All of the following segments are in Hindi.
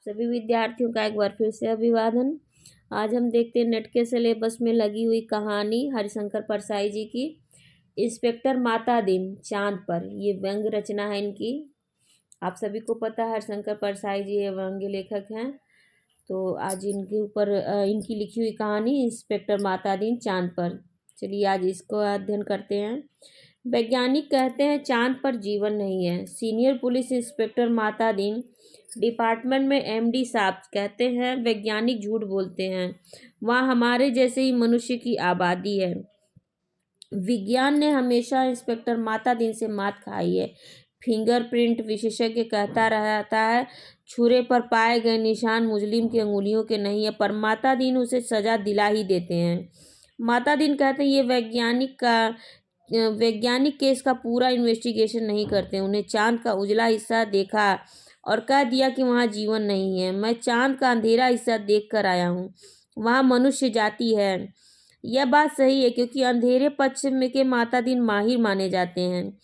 सभी विद्यार्थियों का एक बार फिर से अभिवादन। आज हम देखते हैं नेट के सिलेबस में लगी हुई कहानी हरिशंकर परसाई जी की इंस्पेक्टर माता दिन चांद पर। ये व्यंग रचना है इनकी। आप सभी को पता है हरिशंकर परसाई जी ये व्यंग्य लेखक हैं। तो आज इनके ऊपर इनकी लिखी हुई कहानी इंस्पेक्टर माता दिन चांद पर। चलिए आज इसको अध्ययन करते हैं। वैज्ञानिक कहते हैं चांद पर जीवन नहीं है। सीनियर पुलिस इंस्पेक्टर माता दिन डिपार्टमेंट में एमडी साहब कहते हैं वैज्ञानिक झूठ बोलते हैं, वहाँ हमारे जैसे ही मनुष्य की आबादी है। विज्ञान ने हमेशा इंस्पेक्टर माता दिन से मात खाई है। फिंगरप्रिंट विशेषज्ञ कहता रहता है छुरे पर पाए गए निशान मुजरिम की अंगुलियों के नहीं है, पर माता दिन उसे सजा दिला ही देते हैं। माता दिन कहते हैं ये वैज्ञानिक केस का पूरा इन्वेस्टिगेशन नहीं करते। उन्हें चांद का उजला हिस्सा देखा और कह दिया कि वहाँ जीवन नहीं है। मैं चांद का अंधेरा हिस्सा देख कर आया हूँ, वहाँ मनुष्य जाति है। यह बात सही है क्योंकि अंधेरे पक्ष में के माता दिन माहिर माने जाते हैं।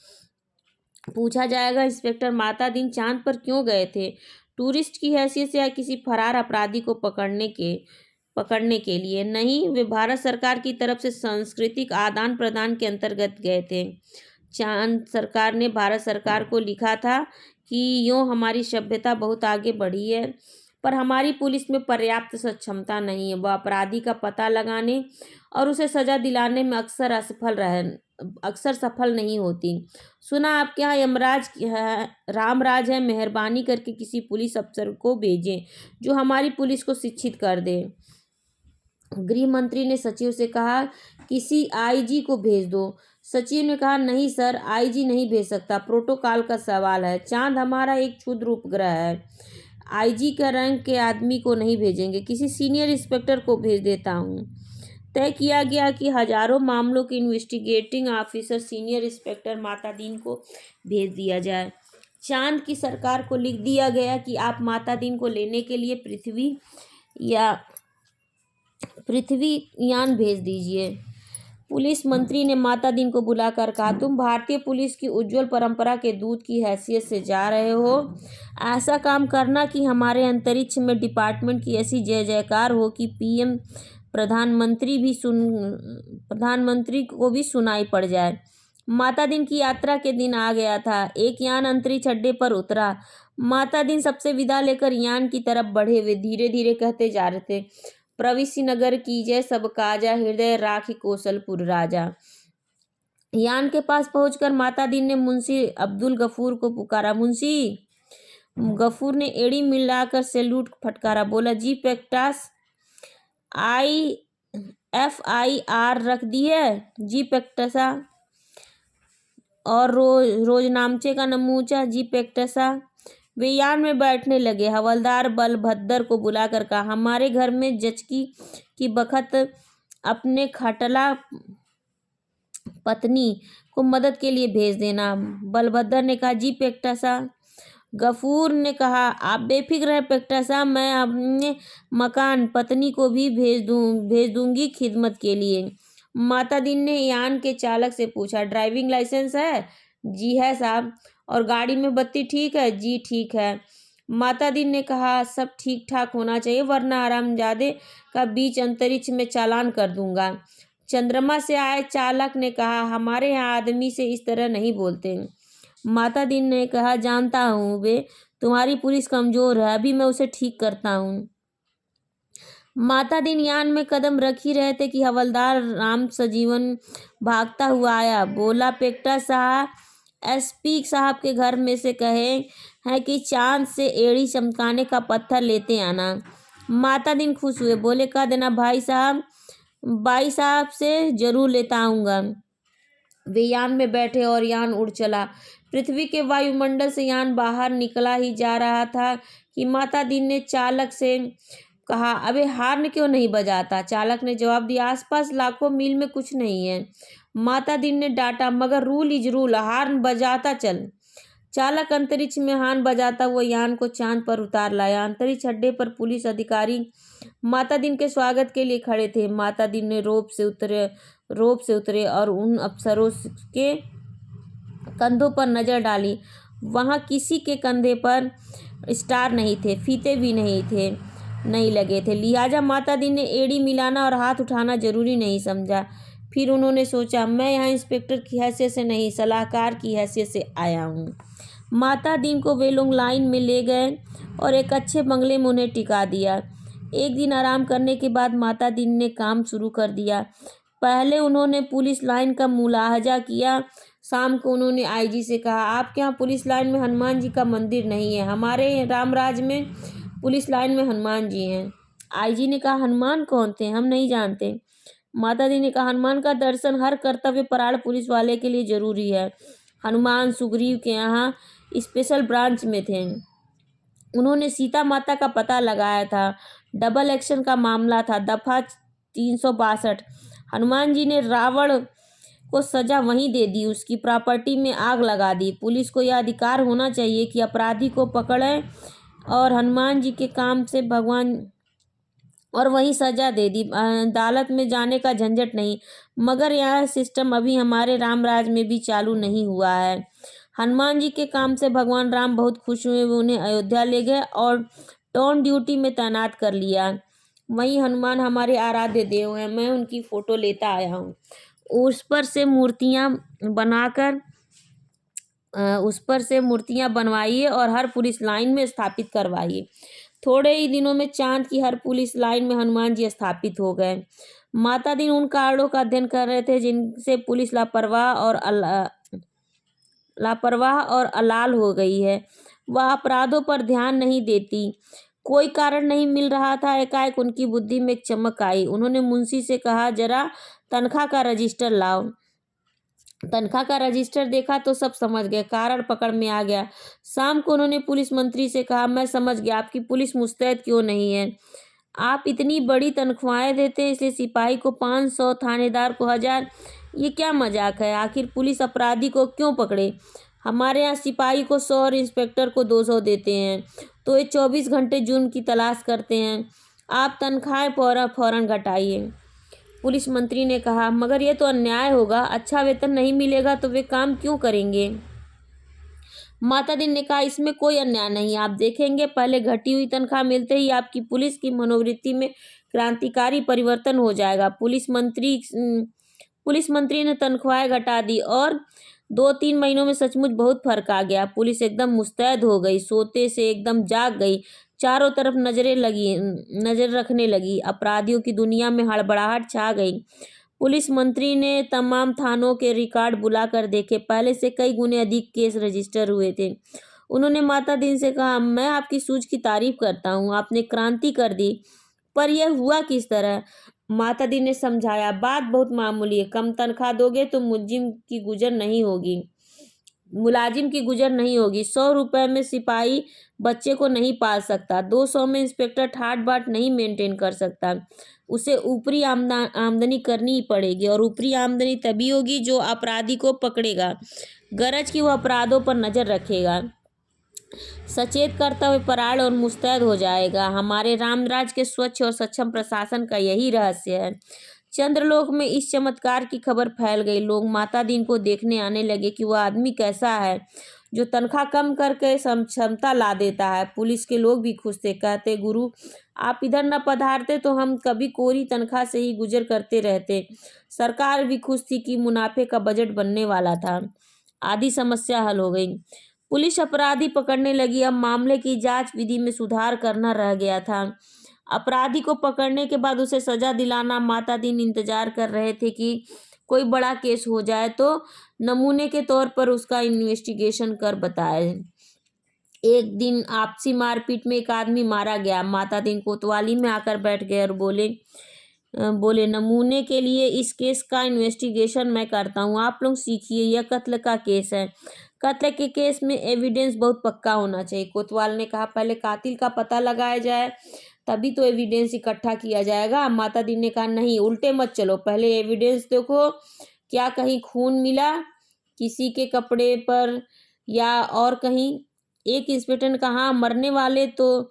पूछा जाएगा इंस्पेक्टर माता दिन चांद पर क्यों गए थे? टूरिस्ट की हैसियत से या किसी फरार अपराधी को पकड़ने के लिए? नहीं, वे भारत सरकार की तरफ से सांस्कृतिक आदान प्रदान के अंतर्गत गए थे। चांद सरकार ने भारत सरकार को लिखा था कि यूँ हमारी सभ्यता बहुत आगे बढ़ी है, पर हमारी पुलिस में पर्याप्त सक्षमता नहीं है। वह अपराधी का पता लगाने और उसे सजा दिलाने में अक्सर सफल नहीं होती। सुना आपके यहाँ यमराज है, रामराज है, मेहरबानी करके किसी पुलिस अफसर को भेजें जो हमारी पुलिस को शिक्षित कर दे। गृह मंत्री ने सचिव से कहा किसी आईजी को भेज दो। सचिव ने कहा नहीं सर, आईजी नहीं भेज सकता, प्रोटोकॉल का सवाल है। चांद हमारा एक क्षुद्र उपग्रह है, आईजी का रैंक के आदमी को नहीं भेजेंगे, किसी सीनियर इंस्पेक्टर को भेज देता हूँ। तय किया गया कि हजारों मामलों के इन्वेस्टिगेटिंग ऑफिसर सीनियर इंस्पेक्टर माता दिन को भेज दिया जाए। चांद की सरकार को लिख दिया गया कि आप माता दिन को लेने के लिए पृथ्वी यान भेज दीजिए। पुलिस मंत्री ने माता दिन को बुलाकर कहा तुम भारतीय पुलिस की उज्जवल परंपरा के दूत की हैसियत से जा रहे हो। ऐसा काम करना कि हमारे अंतरिक्ष में डिपार्टमेंट की ऐसी जय जयकार हो कि पीएम प्रधानमंत्री को भी सुनाई पड़ जाए। माता दिन की यात्रा के दिन आ गया था। एक यान अंतरिक्ष अड्डे पर उतरा। माता दिन सबसे विदा लेकर यान की तरफ बढ़े। वे धीरे धीरे कहते जा रहे थे प्रविश्य नगर की जय सब काजा, हृदय राखी कौशलपुर राजा। यान के पास पहुंचकर माता दिन ने मुंशी अब्दुल गफूर को पुकारा। मुंशी गफूर ने एड़ी मिलाकर सैल्यूट फटकारा, बोला जी पेक्टास, FIR रख दी है जी पेक्टसा, और रोजनामचे का नमूचा जी पेक्टसा। वे यान में बैठने लगे। हवलदार बलभद्र को बुलाकर कहा हमारे घर में जचकी की बखत अपने खटला पत्नी को मदद के लिए भेज देना। बलभद्र ने कहा जी पेक्टसा। गफूर ने कहा आप बेफिक्र हैं पेक्टसा, मैं अपने मकान पत्नी को भी भेज दूंगी खिदमत के लिए। माता दिन ने यान के चालक से पूछा ड्राइविंग लाइसेंस है? जी है साहब। और गाड़ी में बत्ती ठीक है? जी ठीक है। माता दिन ने कहा सब ठीक ठाक होना चाहिए वरना हरामजादे का बीच अंतरिक्ष में चालान कर दूंगा। चंद्रमा से आए चालक ने कहा हमारे यहाँ आदमी से इस तरह नहीं बोलते। माता दिन ने कहा जानता हूँ बे, तुम्हारी पुलिस कमजोर है, अभी मैं उसे ठीक करता हूँ। माता दिन यान में कदम रख ही रहे थे कि हवलदार राम सजीवन भागता हुआ आया। बोला पेक्टा साहब, SP साहब के घर में से कहे हैं कि चांद से एड़ी चमकाने का पत्थर लेते आना। माता दिन खुश हुए, बोले कह देना भाई साहब से जरूर लेता आऊँगा। वे यान में बैठे और यान उड़ चला। पृथ्वी के वायुमंडल से यान बाहर निकला ही जा रहा था कि माता दिन ने चालक से कहा अबे हार्न क्यों नहीं बजाता? चालक ने जवाब दिया आसपास लाखों मील में कुछ नहीं है। माता दिन ने डांटा मगर रूल इज रूल, हार्न बजाता चल। चालक अंतरिक्ष में हार्न बजाता हुआ यान को चांद पर उतार लाया। अंतरिक्ष अड्डे पर पुलिस अधिकारी माता दिन के स्वागत के लिए खड़े थे। माता दिन ने रोप से उतरे और उन अफसरों के कंधों पर नजर डाली। वहां किसी के कंधे पर स्टार नहीं थे, फीते भी नहीं लगे थे। लिहाजा माता दी ने एड़ी मिलाना और हाथ उठाना जरूरी नहीं समझा। फिर उन्होंने सोचा, मैं यहाँ इंस्पेक्टर की हैसियत से नहीं, सलाहकार की हैसियत से आया हूँ। माता दीन को वे लोग लाइन में ले गए और एक अच्छे बंगले में उन्हें टिका दिया। एक दिन आराम करने के बाद माता दीन ने काम शुरू कर दिया। पहले उन्होंने पुलिस लाइन का मुलाहजा किया। शाम को उन्होंने आईजी से कहा, आपके यहाँ पुलिस लाइन में हनुमान जी का मंदिर नहीं है, हमारे रामराज में पुलिस लाइन में हनुमान जी हैं। आईजी ने कहा, हनुमान कौन थे, हम नहीं जानते। माता दी ने कहा, हनुमान का दर्शन हर कर्तव्य परायण पुलिस वाले के लिए जरूरी है। हनुमान सुग्रीव के यहाँ स्पेशल ब्रांच में थे। उन्होंने सीता माता का पता लगाया था। डबल एक्शन का मामला था, दफा 362। हनुमान जी ने रावण को सजा वहीं दे दी, उसकी प्रॉपर्टी में आग लगा दी। पुलिस को यह अधिकार होना चाहिए कि अपराधी को पकड़े और हनुमान जी के काम से भगवान और वहीं सजा दे दी। अदालत में जाने का झंझट नहीं। मगर यह सिस्टम अभी हमारे रामराज में भी चालू नहीं हुआ है। हनुमान जी के काम से भगवान राम बहुत खुश हुए। वे उन्हें अयोध्या ले गए और टॉन ड्यूटी में तैनात कर लिया। वहीं हनुमान हमारे आराध्य देव हैं, मैं उनकी फोटो लेता आया हूँ। उस पर से मूर्तियां बनवाइए और हर पुलिस लाइन में स्थापित करवाइए। थोड़े ही दिनों में चांद की हर पुलिस लाइन में हनुमान जी स्थापित हो गए। माता दी उन कारणों का अध्ययन कर रहे थे जिनसे पुलिस लापरवाह और अलाल हो गई है। वह अपराधों पर ध्यान नहीं देती। कोई कारण नहीं मिल रहा था। एकाएक उनकी बुद्धि में एक चमक आई। उन्होंने मुंशी से कहा, जरा तनख्वाह का रजिस्टर लाओ। तनख्वाह का रजिस्टर देखा तो सब समझ गए, कारण पकड़ में आ गया। शाम को उन्होंने पुलिस मंत्री से कहा, मैं समझ गया आपकी पुलिस मुस्तैद क्यों नहीं है। आप इतनी बड़ी तनख्वाहें देते हैं, इसलिए सिपाही को 500, थानेदार को 1000। ये क्या मजाक है। आखिर पुलिस अपराधी को क्यों पकड़े। हमारे यहाँ सिपाही को 100 और इंस्पेक्टर को 200 देते हैं, तो ये 24 घंटे जुर्म की तलाश करते हैं। आप तनख्वाहें फौरन घटाइए। पुलिस मंत्री ने कहा, मगर यह तो अन्याय होगा। अच्छा वेतन नहीं मिलेगा तो वे काम क्यों करेंगे। माता दी ने कहा, इसमें कोई अन्याय नहीं, आप देखेंगे। पहले घटी हुई तनख्वाह मिलते ही आपकी पुलिस की मनोवृत्ति में क्रांतिकारी परिवर्तन हो जाएगा। पुलिस मंत्री ने तनख्वाहें घटा दी और 2-3 महीनों में सचमुच बहुत फर्क आ गया। पुलिस एकदम मुस्तैद हो गई, सोते से एकदम जाग गई। चारों तरफ नजर रखने लगी। अपराधियों की दुनिया में हड़बड़ाहट छा गई। पुलिस मंत्री ने तमाम थानों के रिकॉर्ड बुलाकर देखे। पहले से कई गुने अधिक केस रजिस्टर हुए थे। उन्होंने माता दी से कहा, मैं आपकी सूझ की तारीफ करता हूँ, आपने क्रांति कर दी, पर यह हुआ किस तरह। माता दी ने समझाया, बात बहुत मामूली है। कम तनख्वाह दोगे तो मुलाजिम की गुजर नहीं होगी। 100 रुपए में सिपाही बच्चे को नहीं पाल सकता। 200 में इंस्पेक्टर ठाट बाट नहीं मेंटेन कर सकता। उसे ऊपरी आमदनी करनी ही पड़ेगी, और ऊपरी आमदनी तभी होगी जो अपराधी को पकड़ेगा, गरज की वह अपराधों पर नजर रखेगा, सचेत कर्तव्य परायण और मुस्तैद हो जाएगा। हमारे रामराज के स्वच्छ और सक्षम प्रशासन का यही रहस्य है। चंद्रलोक में इस चमत्कार की खबर फैल गई। लोग माता दी को देखने आने लगे कि वह आदमी कैसा है जो तनख्वाह कम करके क्षमता ला देता है। पुलिस के लोग भी खुश थे, कहते, गुरु आप इधर न पधारते तो हम कभी कोरी तनख्वाह से ही गुजर करते रहते। सरकार भी खुश थी कि मुनाफे का बजट बनने वाला था। आधी समस्या हल हो गई। पुलिस अपराधी पकड़ने लगी। अब मामले की जांच विधि में सुधार करना रह गया था। अपराधी को पकड़ने के बाद उसे सजा दिलाना। माता दी इंतजार कर रहे थे कि कोई बड़ा केस हो जाए तो नमूने के तौर पर उसका इन्वेस्टिगेशन कर बताए। एक दिन आपसी मारपीट में एक आदमी मारा गया। माता दी कोतवाली में आकर बैठ गए और बोले, नमूने के लिए इस केस का इन्वेस्टिगेशन मैं करता हूँ, आप लोग सीखिए। यह कत्ल का केस है। कत्ल के केस में एविडेंस बहुत पक्का होना चाहिए। कोतवाल ने कहा, पहले कातिल का पता लगाया जाए, तभी तो एविडेंस इकट्ठा किया जाएगा। माता दी ने कहा, नहीं, उल्टे मत चलो, पहले एविडेंस देखो, क्या कहीं खून मिला किसी के कपड़े पर या और कहीं। एक इंस्पेक्टर ने कहा, मारने वाले तो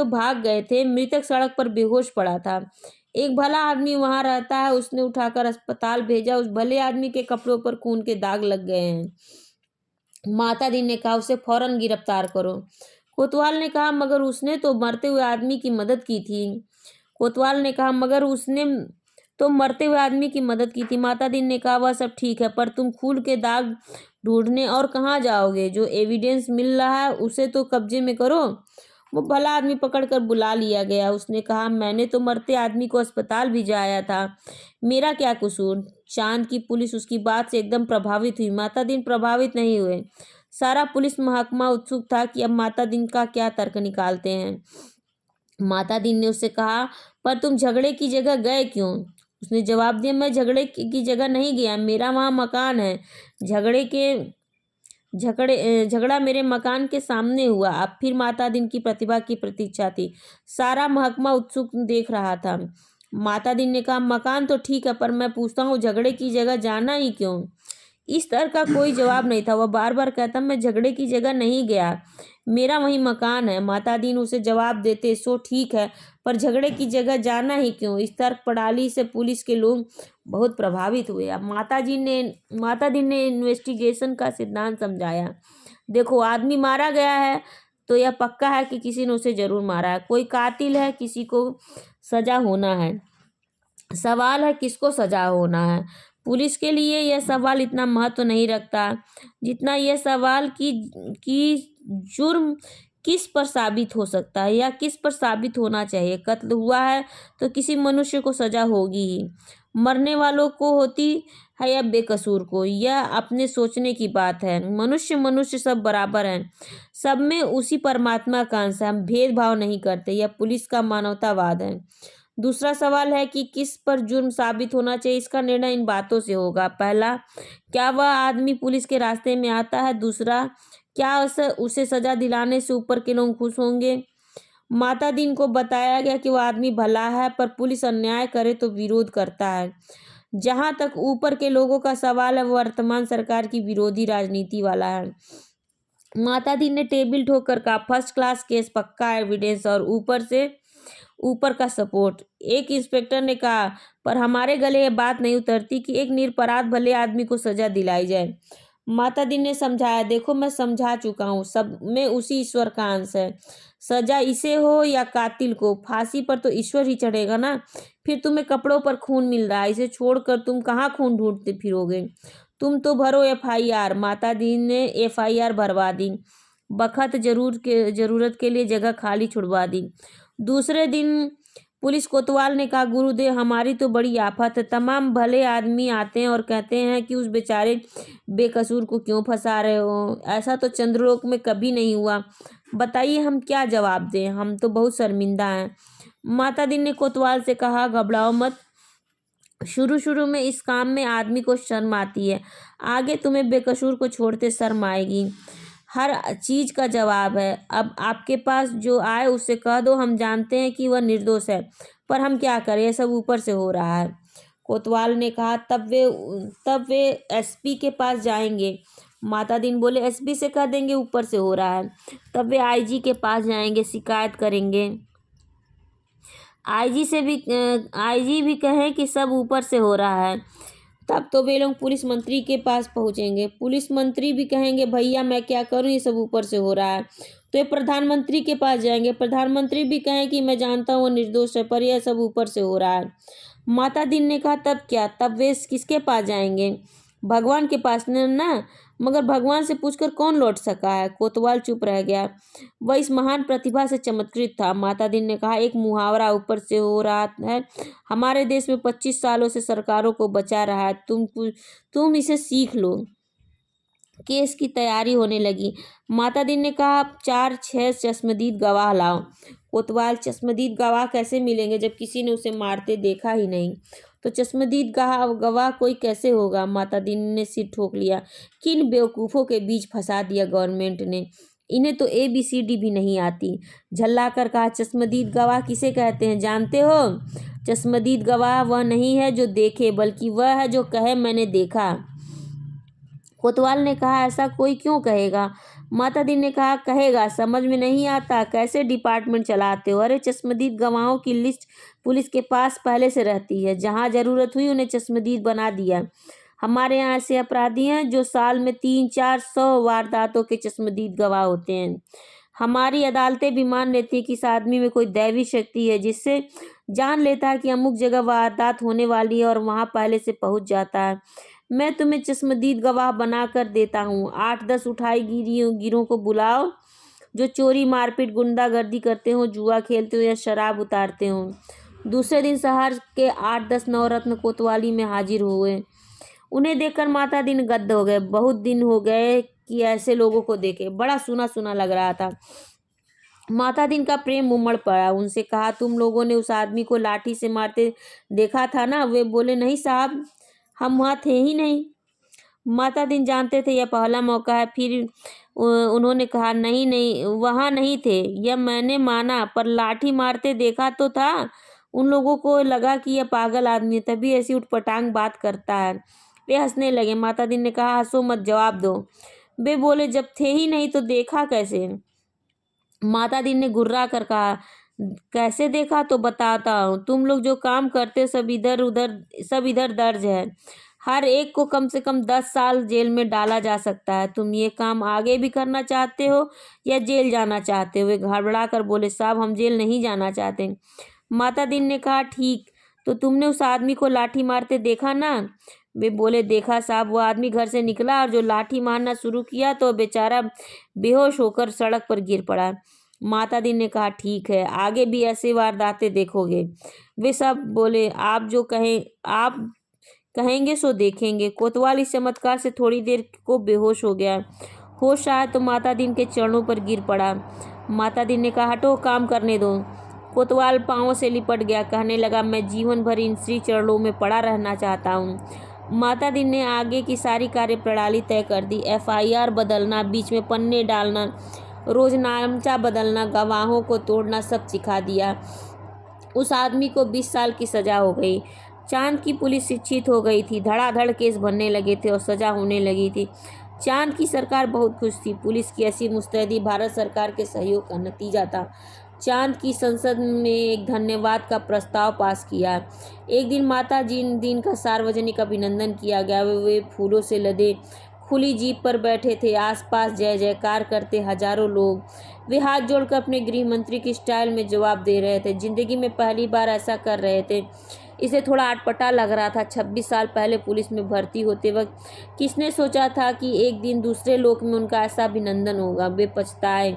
भाग गए थे, मृतक सड़क पर बेहोश पड़ा था। एक भला आदमी वहां रहता है, उसने उठाकर अस्पताल भेजा। उस भले आदमी के कपड़ों पर खून के दाग लग गए हैं। माता दी ने कहा, उसे फौरन गिरफ्तार करो। कोतवाल ने कहा मगर उसने तो मरते हुए आदमी की मदद की थी। कोतवाल ने कहा मगर उसने तो मरते हुए आदमी की मदद की थी। माता दीन ने कहा वह सब ठीक है, पर तुम खून के दाग ढूंढने और कहाँ जाओगे? जो एविडेंस मिल रहा है उसे तो कब्जे में करो। वो भला आदमी पकड़कर बुला लिया गया। उसने कहा मैंने तो मरते आदमी को अस्पताल भिजवाया था, मेरा क्या कसूर? चांद की पुलिस उसकी बात से एकदम प्रभावित हुई। माता दीन प्रभावित नहीं हुए। सारा पुलिस महकमा उत्सुक था कि अब माता दीन का क्या तर्क निकालते हैं। माता दीन ने उससे कहा पर तुम झगड़े की जगह गए क्यों? उसने जवाब दिया मैं झगड़े की जगह नहीं गया, मेरा वहाँ मकान है। झगड़े के झगड़ा मेरे मकान के सामने हुआ। अब फिर माता दिन की प्रतिभा की प्रतीक्षा थी। सारा महकमा उत्सुक देख रहा था। माता दिन ने कहा मकान तो ठीक है, पर मैं पूछता हूँ झगड़े की जगह जाना ही क्यों? इस तरह का कोई जवाब नहीं था। वह बार बार कहता मैं झगड़े की जगह नहीं गया, मेरा वही मकान है। माता दीन उसे जवाब देते सो ठीक है, पर झगड़े की जगह जाना ही क्यों? इस तर्क प्रणाली से पुलिस के लोग बहुत प्रभावित हुए। अब माता दीन ने इन्वेस्टिगेशन का सिद्धांत समझाया। देखो आदमी मारा गया है तो यह पक्का है कि किसी ने उसे जरूर मारा है। कोई कातिल है, किसी को सजा होना है। सवाल है किसको सजा होना है। पुलिस के लिए यह सवाल इतना महत्व नहीं रखता जितना यह सवाल कि जुर्म किस पर साबित हो सकता है या किस पर साबित होना चाहिए। कत्ल हुआ है तो किसी मनुष्य को सजा होगी ही, मरने वालों को होती है या बेकसूर को। यह अपने सोचने की बात है। मनुष्य मनुष्य सब बराबर हैं, सब में उसी परमात्मा का अंश है। हम भेदभाव नहीं करते। यह पुलिस का मानवतावाद है। दूसरा सवाल है कि किस पर जुर्म साबित होना चाहिए। इसका निर्णय इन बातों से होगा। पहला, क्या वह आदमी पुलिस के रास्ते में आता है? दूसरा, क्या उसे सजा दिलाने से ऊपर के लोग खुश होंगे? माता दीन को बताया गया कि वह आदमी भला है, पर पुलिस अन्याय करे तो विरोध करता है। जहां तक ऊपर के लोगों का सवाल है, वह वर्तमान सरकार की विरोधी राजनीति वाला है। माता दीन ने टेबल ठोकर कहा फर्स्ट क्लास केस, पक्का एविडेंस और ऊपर का सपोर्ट। एक इंस्पेक्टर ने कहा पर हमारे गले ये बात नहीं उतरती कि एक निरपराध भले आदमी को सजा दिलाई जाए। माता दीन ने समझाया देखो मैं समझा चुका हूँ, सब में उसी ईश्वर का अंश है। सजा इसे हो या कातिल को, फांसी पर तो ईश्वर ही चढ़ेगा ना। फिर तुम्हें कपड़ों पर खून मिल रहा है, इसे छोड़कर तुम कहाँ खून ढूंढते फिरोगे? तुम तो भरो एफआईआर। माता दीन ने एफआईआर भरवा दी। बखत जरूरत के लिए जगह खाली छुड़वा दी। दूसरे दिन पुलिस कोतवाल ने कहा गुरुदेव हमारी तो बड़ी आफत है। तमाम भले आदमी आते हैं और कहते हैं कि उस बेचारे बेकसूर को क्यों फंसा रहे हो। ऐसा तो चंद्रलोक में कभी नहीं हुआ। बताइए हम क्या जवाब दें, हम तो बहुत शर्मिंदा हैं। माता दीन ने कोतवाल से कहा घबराओ मत, शुरू शुरू में इस काम में आदमी को शर्म आती है, आगे तुम्हें बेकसूर को छोड़ते शर्म आएगी। हर चीज का जवाब है। अब आपके पास जो आए उससे कह दो हम जानते हैं कि वह निर्दोष है, पर हम क्या करें, यह सब ऊपर से हो रहा है। कोतवाल ने कहा तब वे एसपी के पास जाएंगे। माता दीन बोले एसपी से कह देंगे ऊपर से हो रहा है। तब वे आईजी के पास जाएंगे, शिकायत करेंगे। आईजी भी कहें कि सब ऊपर से हो रहा है। तब तो वे लोग पुलिस मंत्री के पास पहुंचेंगे। पुलिस मंत्री भी कहेंगे भैया मैं क्या करूं, ये सब ऊपर से हो रहा है। तो ये प्रधानमंत्री के पास जाएंगे। प्रधानमंत्री भी कहें कि मैं जानता हूँ वो निर्दोष है, पर यह सब ऊपर से हो रहा है। माता दीन ने कहा तब क्या? तब वे किसके पास जाएंगे? भगवान के पास ना। मगर भगवान से पूछकर कौन लौट सका है? कोतवाल चुप रह गया। वह इस महान प्रतिभा से चमत्कृत था। माता दीन ने कहा एक मुहावरा ऊपर से हो रहा है, हमारे देश में 25 सालों से सरकारों को बचा रहा है, तुम इसे सीख लो। केस की तैयारी होने लगी। माता दीन ने कहा 4-6 चश्मदीद गवाह लाओ। कोतवाल चश्मदीद गवाह कैसे मिलेंगे जब किसी ने उसे मारते देखा ही नहीं? तो चश्मदीद गवाह कोई कैसे होगा? माता दीन ने सिर ठोक लिया। किन बेवकूफ़ों के बीच फंसा दिया गवर्नमेंट ने, इन्हें तो ABCD भी नहीं आती। झल्ला कर कहा चश्मदीद गवाह किसे कहते हैं जानते हो? चश्मदीद गवाह वह नहीं है जो देखे, बल्कि वह है जो कहे मैंने देखा। कोतवाल ने कहा ऐसा कोई क्यों कहेगा? माता दीन ने कहा कहेगा, समझ में नहीं आता कैसे डिपार्टमेंट चलाते हो? अरे चश्मदीद गवाहों की लिस्ट पुलिस के पास पहले से रहती है, जहां जरूरत हुई उन्हें चश्मदीद बना दिया। हमारे यहाँ ऐसे अपराधी हैं जो साल में 300-400 वारदातों के चश्मदीद गवाह होते हैं। हमारी अदालतें भी मान लेती हैं कि इस आदमी में कोई दैवी शक्ति है, जिससे जान लेता है कि अमुक जगह वारदात होने वाली है और वहां पहले से पहुंच जाता है। मैं तुम्हें चश्मदीद गवाह बना कर देता हूँ। 8-10 उठाई गिरों को बुलाओ, जो चोरी मारपीट गुंडागर्दी करते हो, जुआ खेलते हो या शराब उतारते हो। दूसरे दिन शहर के 8-10 नवरत्न कोतवाली में हाजिर हुए। उन्हें देखकर माता दिन गद्द हो गए। बहुत दिन हो गए कि ऐसे लोगों को देखे, बड़ा सुना सुना लग रहा था। माता दिन का प्रेम उमड़ पड़ा। उनसे कहा, तुम लोगों ने उस आदमी को लाठी से मारते देखा था ना? वे बोले, नहीं साहब, हम वहाँ थे ही नहीं। माता दिन जानते थे यह पहला मौका है। फिर उन्होंने कहा, नहीं नहीं, वहाँ नहीं थे, यह मैंने माना, पर लाठी मारते देखा तो था। उन लोगों को लगा कि यह पागल आदमी है, तभी ऐसी उटपटांग बात करता है। वे हंसने लगे। माता दिन ने कहा, हंसो मत, जवाब दो। वे बोले, जब थे ही नहीं तो देखा कैसे? माता दिन ने घुर्रा कर कहा, कैसे देखा तो बताता हूँ। तुम लोग जो काम करते सब इधर दर्ज है। हर एक को कम से कम 10 साल जेल में डाला जा सकता है। तुम ये काम आगे भी करना चाहते हो या जेल जाना चाहते हो? वे घबरा कर बोले, साहब, हम जेल नहीं जाना चाहते। माता दिन ने कहा, ठीक, तो तुमने उस आदमी को लाठी मारते देखा ना? वे बोले, देखा साहब। वो आदमी घर से निकला और जो लाठी मारना शुरू किया तो बेचारा बेहोश होकर सड़क पर गिर पड़ा। माता दी ने कहा, ठीक है, आगे भी ऐसे वारदातें देखोगे? वे सब बोले, आप कहेंगे सो देखेंगे। कोतवाल इस चमत्कार से थोड़ी देर को बेहोश हो गया। होश आया तो माता दिन के चरणों पर गिर पड़ा। माता दिन ने कहा, हटो, काम करने दो। कोतवाल पांवों से लिपट गया, कहने लगा, मैं जीवन भर इन श्री चरणों में पड़ा रहना चाहता हूँ। माता दिन ने आगे की सारी कार्य प्रणाली तय कर दी। FIR बदलना, बीच में पन्ने डालना, रोज नामचा बदलना, गवाहों को तोड़ना, सब सिखा दिया। उस आदमी को 20 साल की सजा हो गई। चांद की पुलिस शिक्षित हो गई थी। धड़ाधड़ केस बनने लगे थे और सजा होने लगी थी। चांद की सरकार बहुत खुश थी। पुलिस की ऐसी मुस्तैदी भारत सरकार के सहयोग का नतीजा था। चांद की संसद में एक धन्यवाद का प्रस्ताव पास किया। एक दिन माता दिन का सार्वजनिक अभिनंदन किया गया। वे फूलों से लदे खुली जीप पर बैठे थे। आसपास जय जयकार करते हजारों लोग। वे हाथ जोड़कर अपने गृह मंत्री की स्टाइल में जवाब दे रहे थे। जिंदगी में पहली बार ऐसा कर रहे थे। इसे थोड़ा अटपटा लग रहा था। 26 साल पहले पुलिस में भर्ती होते वक्त किसने सोचा था कि एक दिन दूसरे लोक में उनका ऐसा अभिनंदन होगा। वे पछताए।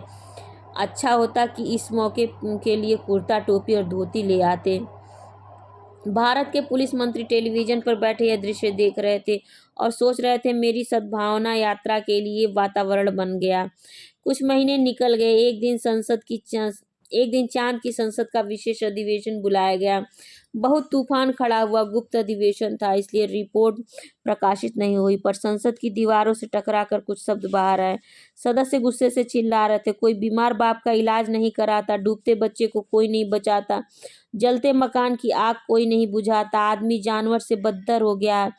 अच्छा होता कि इस मौके के लिए कुर्ता, टोपी और धोती ले आते। भारत के पुलिस मंत्री टेलीविजन पर बैठे यह दृश्य देख रहे थे और सोच रहे थे, मेरी सद्भावना यात्रा के लिए वातावरण बन गया। कुछ महीने निकल गए। एक दिन चांद की संसद का विशेष अधिवेशन बुलाया गया। बहुत तूफान खड़ा हुआ। गुप्त अधिवेशन था, इसलिए रिपोर्ट प्रकाशित नहीं हुई, पर संसद की दीवारों से टकराकर कुछ शब्द बाहर आए। सदस्य गुस्से से चिल्ला रहे थे, कोई बीमार बाप का इलाज नहीं कराता, डूबते बच्चे को कोई नहीं बचाता, जलते मकान की आग कोई नहीं बुझाता, आदमी जानवर से बदतर हो गया है,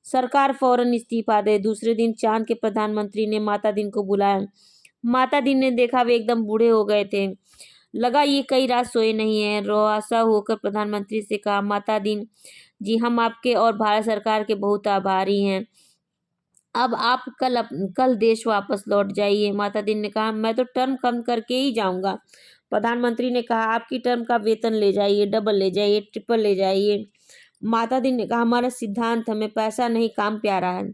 सरकार फौरन इस्तीफा दे। दूसरे दिन चांद के प्रधानमंत्री ने माता दिन को बुलाया। माता दिन ने देखा वे एकदम बूढ़े हो गए थे। लगा ये कई रात सोए नहीं है। रोआसा होकर प्रधानमंत्री से कहा, माता दिन जी, हम आपके और भारत सरकार के बहुत आभारी हैं। अब आप कल देश वापस लौट जाइए। माता दिन ने कहा, मैं तो टर्म कम करके ही जाऊंगा। प्रधानमंत्री ने कहा, आपकी टर्म का वेतन ले जाइए, डबल ले जाइए, ट्रिपल ले जाइए। माता दिन ने कहा, हमारा सिद्धांत, हमें पैसा नहीं, काम प्यारा है।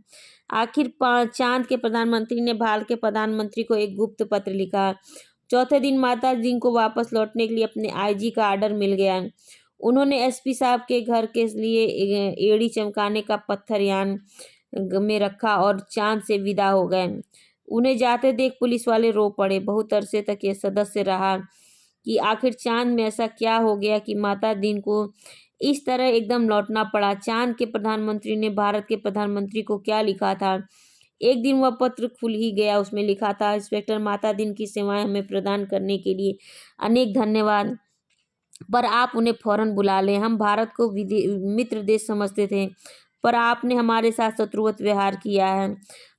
आखिर चांद के प्रधानमंत्री ने भारत के प्रधानमंत्री को एक गुप्त पत्र लिखा। चौथे दिन माता दिन को वापस लौटने के लिए अपने IG का आर्डर मिल गया। उन्होंने SP साहब के घर के लिए एड़ी चमकाने का पत्थर यान में रखा और चांद से विदा हो गए। उन्हें जाते देख पुलिस वाले रो पड़े। बहुत अरसे तक ये सदस्य रहा कि आखिर चांद में ऐसा क्या हो गया कि माता दिन को इस तरह एकदम लौटना पड़ा। चांद के प्रधानमंत्री ने भारत के प्रधानमंत्री को क्या लिखा था? एक दिन वह पत्र खुल ही गया। उसमें लिखा था, इंस्पेक्टर, माता दिन की सेवाएं हमें प्रदान करने के लिए अनेक धन्यवाद, पर आप उन्हें फौरन बुला लें। हम भारत को मित्र देश समझते थे, पर आपने हमारे साथ शत्रुवत व्यवहार किया है।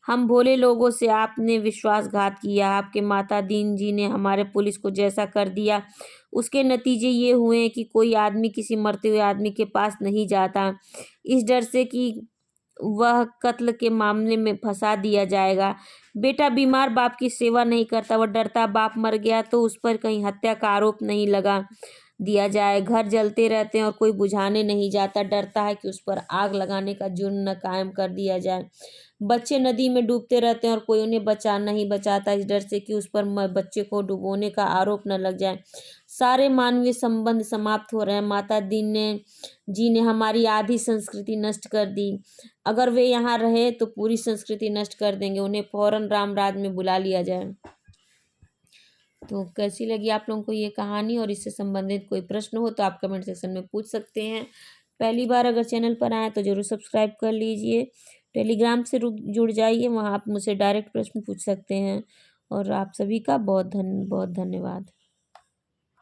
हम भोले लोगों से आपने विश्वासघात किया। आपके माता दीन जी ने हमारे पुलिस को जैसा कर दिया, उसके नतीजे ये हुए कि कोई आदमी किसी मरते हुए आदमी के पास नहीं जाता, इस डर से कि वह कत्ल के मामले में फंसा दिया जाएगा। बेटा बीमार बाप की सेवा नहीं करता, वह डरता बाप मर गया तो उस पर कहीं हत्या का आरोप नहीं लगा दिया जाए। घर जलते रहते हैं और कोई बुझाने नहीं जाता, डरता है कि उस पर आग लगाने का जुर्म न कायम कर दिया जाए। बच्चे नदी में डूबते रहते हैं और कोई उन्हें नहीं बचाता, इस डर से कि उस पर बच्चे को डुबोने का आरोप न लग जाए। सारे मानवीय संबंध समाप्त हो रहे हैं। माता दीन जी ने हमारी आधी संस्कृति नष्ट कर दी। अगर वे यहाँ रहे तो पूरी संस्कृति नष्ट कर देंगे। उन्हें फौरन रामराज में बुला लिया जाए। तो कैसी लगी आप लोगों को ये कहानी, और इससे संबंधित कोई प्रश्न हो तो आप कमेंट सेक्शन में पूछ सकते हैं। पहली बार अगर चैनल पर आए तो जरूर सब्सक्राइब कर लीजिए। टेलीग्राम से जुड़ जाइए, वहाँ आप मुझसे डायरेक्ट प्रश्न पूछ सकते हैं। और आप सभी का बहुत धन्यवाद।